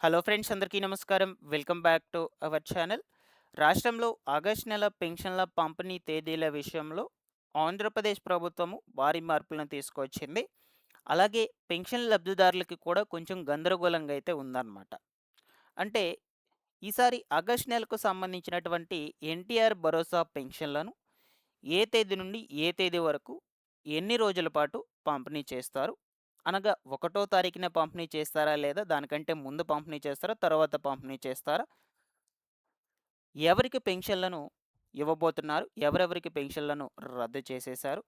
Hello friends, అందరికీ నమస్కారం. Welcome back to our channel. రాష్ట్రంలో ఆగస్టు నెల పెన్షన్ల పంపిణీ తేదీల విషయంలో ఆంధ్రప్రదేశ్ ప్రభుత్వము భారీ మార్పులను తీసుకొచ్చింది. అలాగే పెన్షన్ లబ్ధిదారులకి కూడా కొంచెం గందరగోళంగా అయితే ఉందన్నమాట. అంటే ఈసారి ఆగస్టు నెలకు సంబంధించినటువంటి ఎన్టీఆర్ భరోసా పెన్షన్లను ఏ తేదీ నుండి ఏ తేదీ వరకు, ఎన్ని రోజుల పాటు పంపిణీ చేస్తారు? అనగా ఒకటో తారీఖున పంపిణీ చేస్తారా? లేదా దానికంటే ముందు పంపిణీ చేస్తారా? తర్వాత పంపిణీ చేస్తారా? ఎవరికి పెన్షన్‌లను ఇవ్వబోతున్నారు? ఎవరెవరికి పెన్షన్‌లను రద్దు చేసేశారు?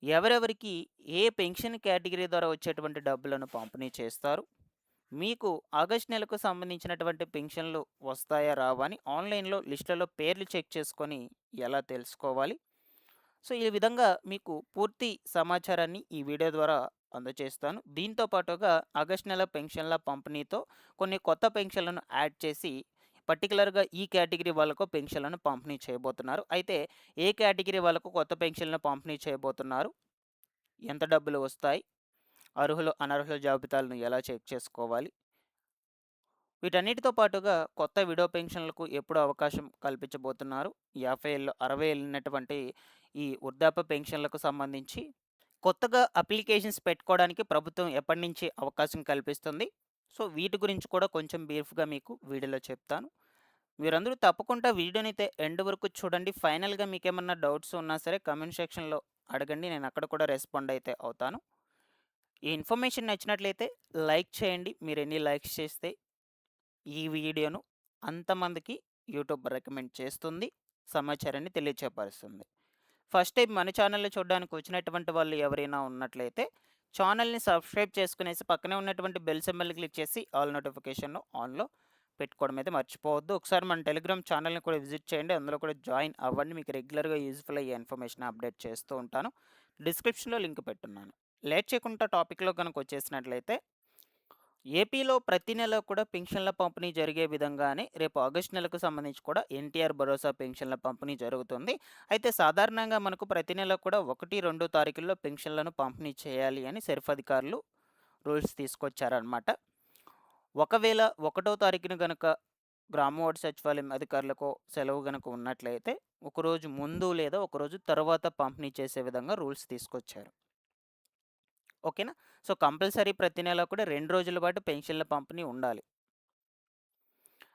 ఎవరెవరికి ఏ పెన్షన్ కేటగిరీ ద్వారా వచ్చేటువంటి డబ్బులను పంపిణీ చేస్తారు? మీకు ఆగస్టు నెలకు సంబంధించినటువంటి పెన్షన్‌లు వస్తాయా? రావా? అని ఆన్‌లైన్‌లో లిస్ట్‌లలో పేర్లు చెక్ చేసుకొని ఎలా తెలుసుకోవాలి? సో, ఈ విధంగా మీకు పూర్తి సమాచారాన్ని ఈ వీడియో ద్వారా అందజేస్తాను. దీంతో పాటుగా ఆగస్టు నెల పెన్షన్ల పంపిణీతో కొన్ని కొత్త పెన్షన్లను యాడ్ చేసి పర్టిక్యులర్‌గా ఈ కేటగిరీ వాళ్ళకు పెన్షన్లను పంపిణీ చేయబోతున్నారు. అయితే ఏ కేటగిరీ వాళ్ళకు కొత్త పెన్షన్‌లను పంపిణీ చేయబోతున్నారు? ఎంత డబ్బులు వస్తాయి? అర్హులు, అనర్హుల జాబితాలను ఎలా చెక్ చేసుకోవాలి? వీటన్నిటితో పాటుగా కొత్త విడో పెన్షన్లకు ఎప్పుడు అవకాశం కల్పించబోతున్నారు? 50 ఏళ్ళు, 60 ఏళ్ళు ఉన్నటువంటి ఈ వృద్ధాప్య పెన్షన్లకు సంబంధించి కొత్తగా అప్లికేషన్స్ పెట్టుకోవడానికి ప్రభుత్వం ఎప్పటినుంచి అవకాశం కల్పిస్తుంది? సో, వీటి గురించి కూడా కొంచెం బ్రీఫ్‌గా మీకు వీడియోలో చెప్తాను. మీరందరూ తప్పకుండా వీడియోనైతే ఎండ్ వరకు చూడండి. ఫైనల్‌గా మీకేమన్నా డౌట్స్ ఉన్నా సరే కామెంట్ సెక్షన్‌లో అడగండి. నేను అక్కడ కూడా రెస్పాండ్ అయితే అవుతాను. ఈ ఇన్ఫర్మేషన్ నచ్చినట్లయితే లైక్ చేయండి. మీరెన్ని లైక్స్ చేస్తే ఈ వీడియోను అంతమందికి యూట్యూబ్ రికమెండ్ చేస్తుంది. సమాచారాన్ని తెలియచేపరుస్తుంది. ఫస్ట్ టైం మన ఛానల్‌ని చూడడానికి వచ్చినటువంటి వాళ్ళు ఎవరైనా ఉన్నట్లయితే ఛానల్‌ని సబ్స్క్రైబ్ చేసుకునేసి పక్కనే ఉన్నటువంటి బెల్ సింబల్‌ని క్లిక్ చేసి ఆల్ నోటిఫికేషన్‌ను ఆన్‌లో పెట్టుకోవడం అయితే మర్చిపోవద్దు. ఒకసారి మన టెలిగ్రామ్ ఛానల్‌ని కూడా విజిట్ చేయండి. అందులో కూడా జాయిన్ అవ్వండి. మీకు రెగ్యులర్‌గా యూజ్‌ఫుల్ అయ్యే ఇన్ఫర్మేషన్ అప్డేట్ చేస్తూ ఉంటాను. డిస్క్రిప్షన్‌లో లింక్ పెట్టున్నాను. లేట్ చేయకుండా టాపిక్‌లో గనుక వచ్చేసినట్లయితే ఏపీలో ప్రతి నెల కూడా పెన్షన్ల పంపిణీ జరిగే విధంగానే రేపు ఆగస్టు నెలకు సంబంధించి కూడా ఎన్టీఆర్ భరోసా పెన్షన్ల పంపిణీ జరుగుతుంది. అయితే సాధారణంగా మనకు ప్రతి నెల కూడా 1, 2 తారీఖుల్లో పెన్షన్లను పంపిణీ చేయాలి అని సెర్ఫ్ అధికారులు రూల్స్ తీసుకొచ్చారనమాట. ఒకవేళ ఒకటో తారీఖున గనక గ్రామ వార్డు సచివాలయం అధికారులకు సెలవు గనక ఉన్నట్లయితే ఒకరోజు ముందు లేదా ఒకరోజు తర్వాత పంపిణీ చేసే విధంగా రూల్స్ తీసుకొచ్చారు. ఓకేనా? సో, కంపల్సరీ ప్రతి నెల కూడా 2 రోజుల పాటు పెన్షన్ల పంపిణీ ఉండాలి.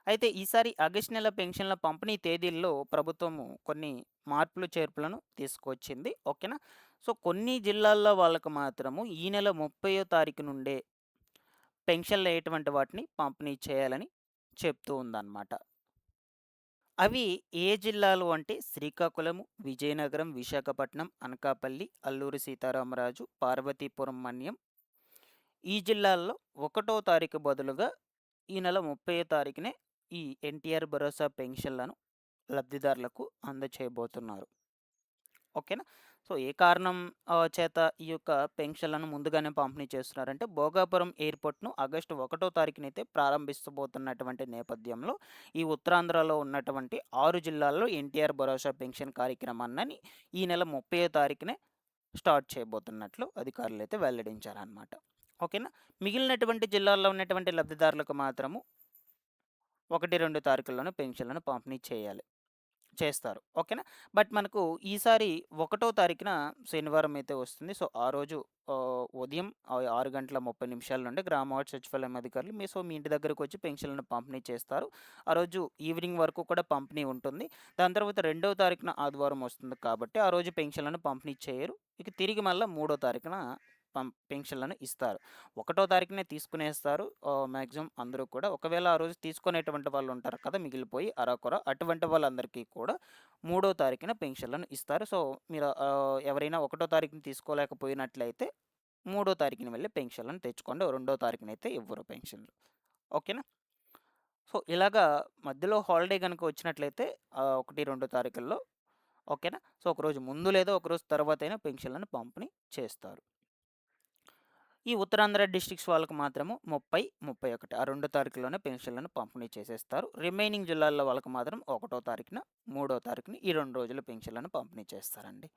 అయితే ఈసారి ఆగస్టు నెల పెన్షన్ల పంపిణీ తేదీల్లో ప్రభుత్వము కొన్ని మార్పులు, చేర్పులను తీసుకొచ్చింది. ఓకేనా? సో, కొన్ని జిల్లాల్లో వాళ్ళకు మాత్రము ఈ నెల 30వ తారీఖు నుండే పెన్షన్లు అయ్యేటువంటి వాటిని పంపిణీ చేయాలని చెప్తూ ఉందన్నమాట. అవి ఏ జిల్లాలు అంటే శ్రీకాకుళము, విజయనగరం, విశాఖపట్నం, అనకాపల్లి, అల్లూరి సీతారామరాజు, పార్వతీపురం మన్యం. ఈ జిల్లాల్లో ఒకటో తారీఖు బదులుగా ఈ నెల 30వ తారీఖునే ఈ ఎన్టీఆర్ భరోసా పెన్షన్లను లబ్ధిదారులకు అందచేయబోతున్నారు. ఓకేనా? సో, ఏ కారణం చేత ఈ యొక్క పెన్షన్లను ముందుగానే పంపిణీ చేస్తున్నారంటే భోగాపురం ఎయిర్‌పోర్ట్‌ను ఆగస్టు 1 తారీఖునైతే ప్రారంభిస్తబోతున్నటువంటి నేపథ్యంలో ఈ ఉత్తరాంధ్రలో ఉన్నటువంటి 6 జిల్లాల్లో ఎన్టీఆర్ భరోసా పెన్షన్ కార్యక్రమాన్ని ఈ నెల 30వ తారీఖునే స్టార్ట్ చేయబోతున్నట్లు అధికారులైతే వెల్లడించారనమాట. ఓకేనా? మిగిలినటువంటి జిల్లాల్లో ఉన్నటువంటి లబ్ధిదారులకు మాత్రము 1, 2 తారీఖుల్లోనే పెన్షన్‌లను పంపిణీ చేస్తారు. ఓకేనా? బట్ మనకు ఈసారి 1 తారీఖున శనివారం అయితే వస్తుంది. సో, ఆ రోజు ఉదయం 6 గంటల 30 నిమిషాల నుండి గ్రామ వార్డు సచివాలయం అధికారులు మీ ఇంటి దగ్గరకొచ్చి పెన్షన్‌లను పంపిణీ చేస్తారు. ఆ రోజు ఈవినింగ్ వరకు కూడా పంపిణీ ఉంటుంది. దాని తర్వాత 2వ తారీఖున ఆదివారం వస్తుంది కాబట్టి ఆ రోజు పెన్షన్‌లను పంపిణీ చేయరు. ఇక తిరిగి మళ్ళా 3 తారీఖున పెన్షన్‌లను ఇస్తారు. 1 తారీఖునే తీసుకునేస్తారు మాక్సిమం అందరూ కూడా. ఒకవేళ ఆ రోజు తీసుకునేటువంటి వాళ్ళు ఉంటారు కదా! మిగిలిపోయి అరకొర అటువంటి వాళ్ళందరికీ కూడా 3 తారీఖున పెన్షన్‌లను ఇస్తారు. సో, మీరు ఎవరైనా 1 తారీఖున తీసుకోలేకపోయినట్లయితే 3 తారీఖున వెళ్లి పెన్షన్‌లను తెచ్చుకోండి. 2 తారీఖునైతే ఇవ్వరు పెన్షన్‌లు. ఓకేనా? సో, ఇలాగా మధ్యలో హాలిడే గనుక వచ్చినట్లయితే 1, 2 తారీఖుల్లో ఓకేనా? సో, ఒకరోజు ముందు లేదా ఒకరోజు తర్వాతైనా పెన్షన్‌లను పంపిణీ చేస్తారు. ఈ ఉత్తరాంధ్ర డిస్ట్రిక్ట్స్ వాళ్ళకి మాత్రము 30, 31 ఆ 2 తారీఖుల్లోనే పెన్షన్‌లను పంపిణీ చేసేస్తారు. రిమైనింగ్ జిల్లాల్లో వాళ్ళకి మాత్రం 1 తారీఖున, 3 తారీఖున ఈ 2 రోజులు పెన్షన్‌లను పంపిణీ చేస్తారండి.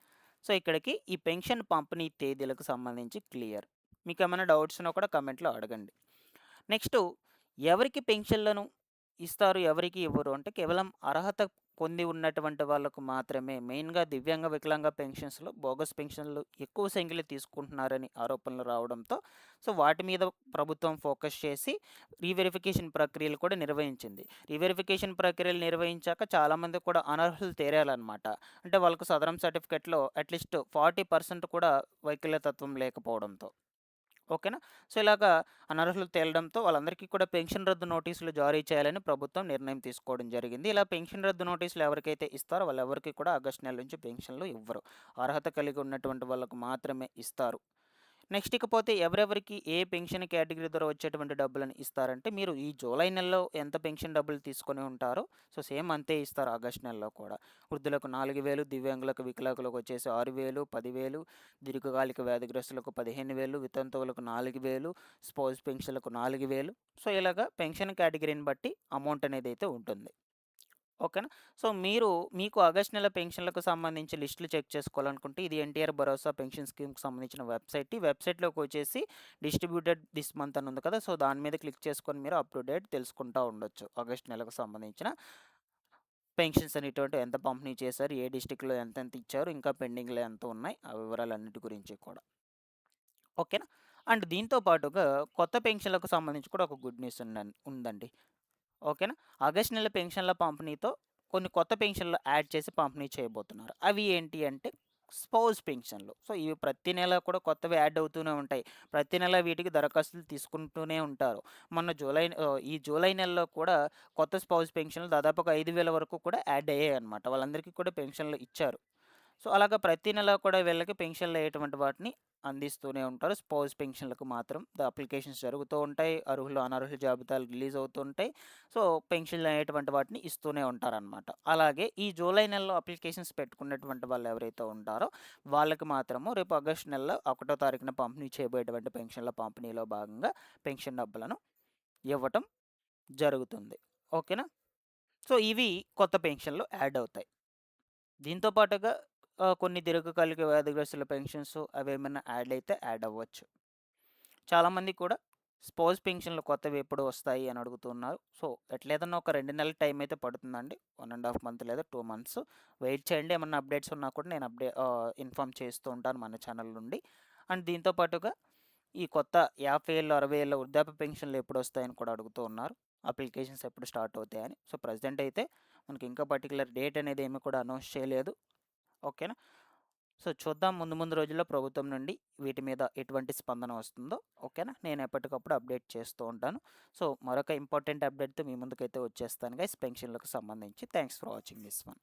సో, ఇక్కడికి ఈ పెన్షన్ పంపిణీ తేదీలకు సంబంధించి క్లియర్. మీకేమైనా డౌట్స్ ఉన్నా కూడా కామెంట్‌లో అడగండి. నెక్స్టు ఎవరికి పెన్షన్‌లను ఇస్తారు, ఎవరికి ఇవ్వరు అంటే కేవలం అర్హత పొంది ఉన్నటువంటి వాళ్ళకు మాత్రమే. మెయిన్‌గా దివ్యాంగ, వికలాంగ పెన్షన్స్‌లో బోగస్ పెన్షన్‌లు ఎక్కువ సంఖ్యలో తీసుకుంటున్నారని ఆరోపణలు రావడంతో, సో, వాటి మీద ప్రభుత్వం ఫోకస్ చేసి రీవెరిఫికేషన్ ప్రక్రియలు కూడా నిర్వహించింది. రీవెరిఫికేషన్ ప్రక్రియలు నిర్వహించాక చాలామంది కూడా అనర్హులు తేరాలనమాట. అంటే వాళ్ళకు సదరం సర్టిఫికేట్‌లో అట్‌లీస్ట్ 40% కూడా వైకల్యతత్వం లేకపోవడంతో. ఓకేనా. సో, ఇలాగా అనర్హులు తేలడంతో వాళ్ళందరికీ కూడా పెన్షన్ రద్దు నోటీసులు జారీ చేయాలని ప్రభుత్వం నిర్ణయం తీసుకోవడం జరిగింది. ఇలా పెన్షన్ రద్దు నోటీసులు ఎవరికైతే ఇస్తారో వాళ్ళెవరికీ కూడా ఆగస్టు నెల నుంచి పెన్షన్‌లు ఇవ్వరు. అర్హత కలిగి ఉన్నటువంటి వాళ్ళకు మాత్రమే ఇస్తారు. నెక్స్ట్ ఇకపోతే ఎవరెవరికి ఏ పెన్షన్ కేటగిరీ ద్వారా వచ్చేటువంటి డబ్బులను ఇస్తారంటే, మీరు ఈ జూలై నెలలో ఎంత పెన్షన్ డబ్బులు తీసుకొని ఉంటారో, సో, సేమ్ అంతే ఇస్తారు ఆగస్టు నెలలో కూడా. వృద్ధులకు 4,000, దివ్యాంగులకు, వికలాంగులకు వచ్చేసి 6,000, 10,000, దీర్ఘకాలిక వ్యాధిగ్రస్తులకు 15,000, వితంతువులకు 4,000, స్పౌస్ పెన్షన్లకు 4,000. సో, ఇలాగా పెన్షన్ కేటగిరీని బట్టి అమౌంట్ అనేదైతే ఉంటుంది. ఓకేనా. సో, మీకు ఆగస్ట్ నెల పెన్షన్‌లకు సంబంధించి లిస్టులు చెక్ చేసుకోవాలనుకుంటే ఇది ఎన్టీఆర్ భరోసా పెన్షన్ స్కీమ్‌కి సంబంధించిన వెబ్‌సైట్. ఈ వెబ్‌సైట్‌లోకి వచ్చేసి డిస్ట్రిబ్యూటెడ్ దిస్ మంత్ అని ఉంది కదా! సో, దాని మీద క్లిక్ చేసుకొని మీరు అప్ టు డేట్ తెలుసుకుంటా ఉండొచ్చు. ఆగస్ట్ నెలకు సంబంధించిన పెన్షన్స్ అనేటువంటివి ఎంత పంపిణీ చేశారు, ఏ డిస్ట్రిక్ట్‌లో ఎంతెంత ఇచ్చారు, ఇంకా పెండింగ్‌లో ఎంత ఉన్నాయి, ఆ వివరాలన్నిటి గురించి కూడా. ఓకేనా. అండ్ దీంతో పాటుగా కొత్త పెన్షన్‌లకు సంబంధించి కూడా ఒక గుడ్ న్యూస్ ఉందండి. ఓకేనా. ఆగస్ట్ నెల పెన్షన్ల పంపిణీతో కొన్ని కొత్త పెన్షన్లు యాడ్ చేసి పంపిణీ చేయబోతున్నారు. అవి ఏంటి అంటే స్పౌస్ పెన్షన్లు. సో, ఇవి ప్రతి నెల కూడా కొత్తవి యాడ్ అవుతూనే ఉంటాయి. ప్రతి నెల వీటికి దరఖాస్తులు తీసుకుంటూనే ఉంటారు. ఈ జూలై నెలలో కూడా కొత్త స్పౌస్ పెన్షన్లు దాదాపుగా 5,000 వరకు కూడా యాడ్ అయ్యాయన్నమాట. వాళ్ళందరికీ కూడా పెన్షన్లు ఇచ్చారు. సో, అలాగా ప్రతి నెల కూడా వీళ్ళకి పెన్షన్లు అయ్యేటువంటి వాటిని అందిస్తూనే ఉంటారు. స్పౌస్ పెన్షన్లకు మాత్రం అప్లికేషన్స్ జరుగుతూ ఉంటాయి. అర్హులు, అనర్హుల జాబితాలు రిలీజ్ అవుతూ ఉంటాయి. సో, పెన్షన్లు అనేటువంటి వాటిని ఇస్తూనే ఉంటారనమాట. అలాగే ఈ జూలై నెలలో అప్లికేషన్స్ పెట్టుకున్నటువంటి వాళ్ళు ఎవరైతే ఉంటారో వాళ్ళకి మాత్రము రేపు ఆగస్టు నెలలో 1వ తారీఖున పంపిణీ చేయబోయేటువంటి పెన్షన్ల పంపిణీలో భాగంగా పెన్షన్ డబ్బులను ఇవ్వటం జరుగుతుంది. ఓకేనా. సో, ఇవి కొత్త పెన్షన్లు యాడ్ అవుతాయి. దీంతో పాటుగా కొన్ని దీర్ఘకాలిక వ్యాధిగ్రస్తుల పెన్షన్స్ అవేమన్నా యాడ్ అయితే యాడ్ అవ్వచ్చు. చాలామంది కూడా స్పౌస్ పెన్షన్లు కొత్తవి ఎప్పుడు వస్తాయి అని అడుగుతున్నారు. సో, ఎట్లేదన్నా ఒక 2 నెలల టైం అయితే పడుతుందండి. 1 ½ మంత్ లేదా 2 మంత్స్ వెయిట్ చేయండి. ఏమన్నా అప్డేట్స్ ఉన్నా కూడా నేను ఇన్ఫార్మ్ చేస్తూ ఉంటాను మన ఛానల్ నుండి. అండ్ దీంతో పాటుగా ఈ కొత్త 50 ఏళ్ళు, 60 ఏళ్ళ వృద్ధాప్య పెన్షన్లు ఎప్పుడు వస్తాయని కూడా అడుగుతూ ఉన్నారు. అప్లికేషన్స్ ఎప్పుడు స్టార్ట్ అవుతాయని. సో, ప్రెజెంట్ అయితే మనకి ఇంకా పర్టిక్యులర్ డేట్ అనేది ఏమి కూడా అనౌన్స్ చేయలేదు. ఓకేనా. సో, చూద్దాం ముందు ముందు రోజుల్లో ప్రభుత్వం నుండి వీటి మీద ఎటువంటి స్పందన వస్తుందో. ఓకేనా. నేను ఎప్పటికప్పుడు అప్డేట్ చేస్తూ ఉంటాను. సో, మరొక ఇంపార్టెంట్ అప్డేట్‌తో మీ ముందుకైతే వచ్చేస్తాను గైస్ పెన్షన్‌లకు సంబంధించి. Thanks for watching this one.